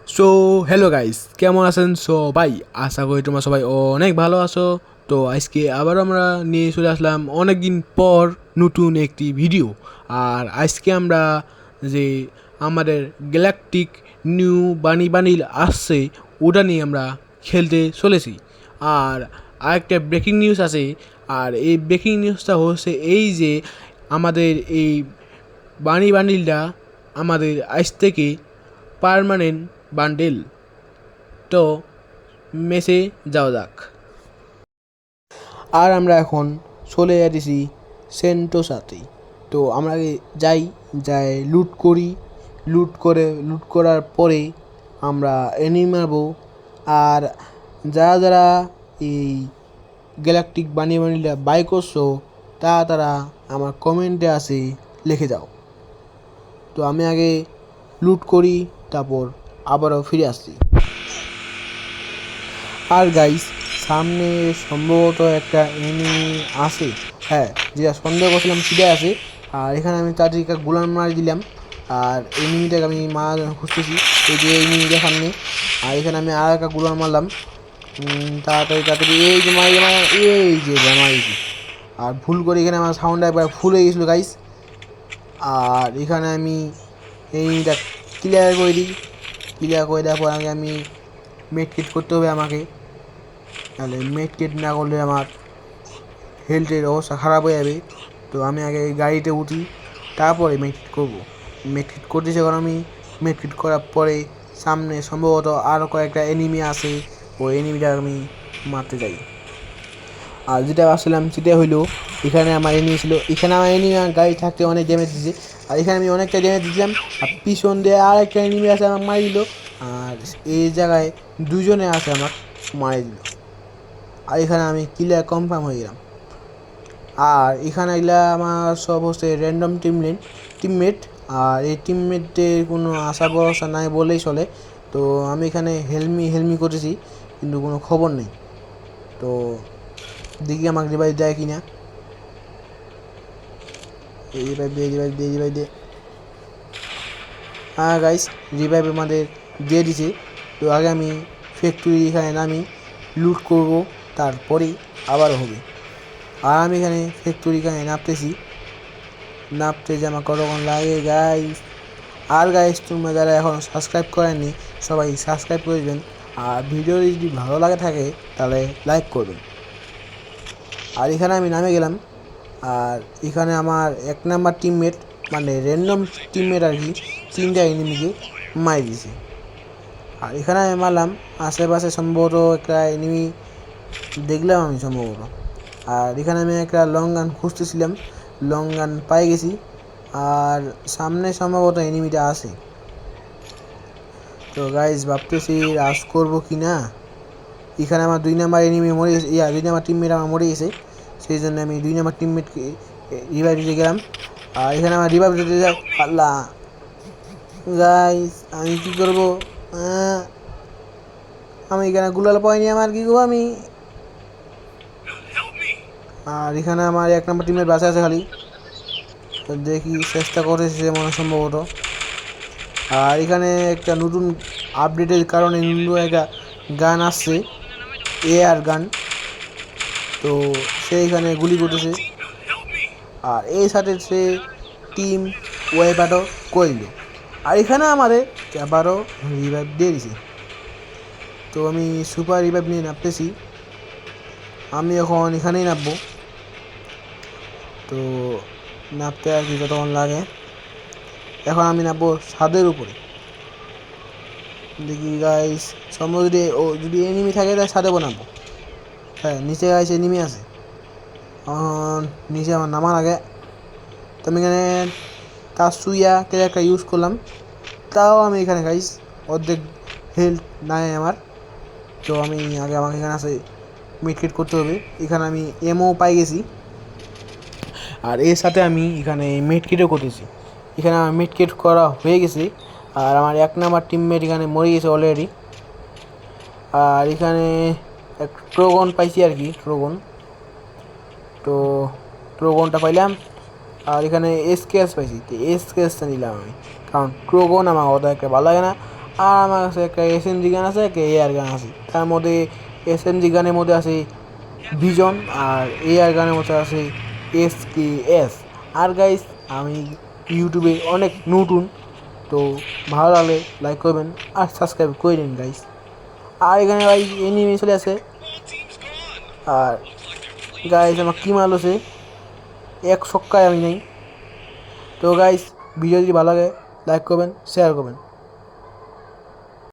So hello guys, কেমন আছেন সবাই? আশা করি তোমরা সবাই অনেক ভালো আছো। তো আজকে আবার আমরা নিয়ে চলে আসলাম অনেক দিন পর নতুন একটি ভিডিও। আর আজকে আমরা যে আমাদের গ্যালাকটিক নিউ বানি বানিল আসছে ওটা নিয়ে আমরা খেলতে চলেছি। আর আরেকটা ব্রেকিং নিউজ আছে। আর এই ব্রেকিং নিউজটা হচ্ছে এই যে আমাদের এই বানি বান্ডিলটা আমাদের আজ থেকে পার্মানেন্ট বান্ডেল। তো মেসে যাওয়া যাক। আর আমরা এখন চলে যাচ্ছি সেন্টোসাতে। তো আমরা যাই লুট করার পরে আমরা এনিমি মারবো। আর যারা যারা এই গ্যালাকটিক বানিয়ে বাই করছো তারা আমার কমেন্টে আসে লিখে যাও। তো আমি আগে লুট করি, তারপর আবারও ফিরে আসছি। আর গাইস, সামনে সম্ভবত একটা এনিমি আছে। হ্যাঁ, যেটা সন্দেহ করছিলাম সেটাই আছে। আর এখানে আমি তাদেরকে গোলাম মারি দিলাম। আর এনিমিটাকে আমি খুঁজতেছি। এই যে এনিমিটা সামনে। আর এখানে আমি আর একটা গোলাম মারলাম। তাড়াতাড়ি তাড়াতাড়ি এই যে এই যে মারিছি। আর ভুল করে এখানে আমার সাউন্ড একবার ফুল হয়ে গেছিলো গাইস। আর এখানে আমি এনিমিটা ক্লিয়ার করে দিই। ক্লিয়ার করে দেওয়ার পর আগে আমি মেডকিট করতে হবে আমাকে। তাহলে মেডকিট না করলে আমার হেলথের অবস্থা খারাপ হয়ে যাবে। তো আমি আগে গাড়িতে উঠি, তারপরে মেডকিট করবো। মেডকিট করতেছি, কারণ আমি মেডকিট করার পরে সামনে সম্ভবত আরও কয়েকটা এনিমি আসে। ওই এনিমিটা আমি মারতে যাই। আর যেটা আসলাম সেটা হইলো, এখানে আমার এনিমি ছিল। এখানে আমার এনিমি গাড়ি থাকতে অনেক ড্যামেজ দিচ্ছে। আর এখানে আমি অনেকটা ড্যামেজ দিয়েছিলাম। আর পিছন দিয়ে আর একটা এনিমি আছে, আমার মারি দিল। আর এই জায়গায় দুজনে আছে, আমার মারি দিল। আর এখানে আমি ক্লিয়ার কনফার্ম হয়ে গেলাম। আর এখানে এগুলা আমার সব হচ্ছে র্যান্ডম টিমমেট। আর এই টিমমেটের কোনো আশা ভরসা নাই বলেই চলে। তো আমি এখানে হেলমি করেছি, কিন্তু কোনো খবর নেই। তো দেখি আমাকে রিভাইভ দেয় কি না। রিভাইভ দে। হ্যাঁ গাইস, রিভাইভ আমাদের দিয়ে দিছে। তো আগে আমি ফ্যাক্টরি এখানে নামি লুট করব, তারপরেই আবারও হবে। আর আমি এখানে ফ্যাক্টরি এখানে নাপতে যে আমার কতক্ষণ লাগে গাইস। আর গাইস, তোমরা যারা এখন সাবস্ক্রাইব করেননি সবাই সাবস্ক্রাইব করে দেবেন। আর ভিডিও যদি ভালো লাগে থাকে তাহলে লাইক করবেন। আর এখানে আমি নামে গেলাম। আর এখানে আমার এক নাম্বার টিমমেট, মানে র্যান্ডম টিমমেট আর কি, 3টা এনিমিকে মারি দিয়েছে। আর এখানে আমি মারলাম, আশেপাশে সম্ভবত একটা এনিমি দেখলাম আমি সম্ভবত। আর এখানে আমি একটা লং গান খুঁজতেছিলাম, লং গান পাই গেছি। আর সামনে সম্ভবত এনিমিটা আছে। তো গাইজ ভাবতেছি রাশ করবো কি না। এখানে আমার 2 নাম্বার এনিমি মরে গেছে, 2 নাম্বার টিমমেট আমার মরে গেছে। সেই জন্য আমি 2 নাম্বার টিমমেটকে রিভাইভ দিতে গেলাম। আর এখানে আমার রিভাইভ দিতে যাই, আল্লাহ গাইজ আমি কী করবো। আমি এখানে গুলাল পাইনি, আমার কী করবো আমি। আর এখানে আমার 1 নাম্বার টিমের বাসা আছে খালি। তো দেখি, চেষ্টা করেছে মনে সম্ভবত। আর এখানে একটা নতুন আপডেটের কারণে নতুন একটা গান আসছে, এআর গান। তো সে এখানে গুলি করতেছে। আর এই সাথে সে টিম ওয়াইপ আউটও করে দিল। আর এখানে আমাদের আবারও রিভাইভ দিয়ে দিছে। তো আমি সুপার রিভাইভ নিয়ে নামতেছি। আমি এখন এখানেই নামবো। তো নামতে আর কি যতক্ষণ লাগে। এখন আমি নামবো ছাদের উপরে। দেখি গাইস, সম্ভব যদি এনিমি থাকে তাহলে ছাদে বানাবো। হ্যাঁ, নিচে গাইস এনিমি আছে। নিচে আমার নামার আগে তো আমি এখানে কাসুইয়া ক্যারেক্টার ইউজ করলাম। তাও আমি এখানে গাইস অর্ধেক হেলথ নাই আমার। তো আমি আগে আমাকে এখানে আসে মিডকিট করতে হবে। এখানে আমি এমও পাই গেছি। আর এর সাথে আমি এখানে মিডকিটও করতেছি। এখানে আমার মিডকিট করা হয়ে গেছে। আর আমার 1 নাম্বার টিমমেট এখানে মরে গেছে অলরেডি। আর এখানে এক ট্রোগন পাইছি আর কি, তো ট্রোগনটা পাইলাম। আর এখানে এসকেএস পাইছি, তো এসকেএসটা নিলাম আমি, কারণ ট্রোগন আমার অত একটা ভালো লাগে না। আর আমার কাছে একটা এসএমজি গান আছে, একটা এআর গান আছে। তার মধ্যে এসএমজি গানের মধ্যে আছে ভিজন, আর এআর গানের মধ্যে আছে SKS। আর গাইস আমি ইউটিউবে অনেক নতুন, তো ভালো লাগলে লাইক করবেন আর সাবস্ক্রাইব করে দিন গাইস। আর এখানে ভাই এনিমি চলে আছে। আর গাইস আমার কী মাল আছে, এক ছক্কায় আমি নেই। তো গাইস ভিডিও যদি ভালো লাগে লাইক করবেন, শেয়ার করবেন।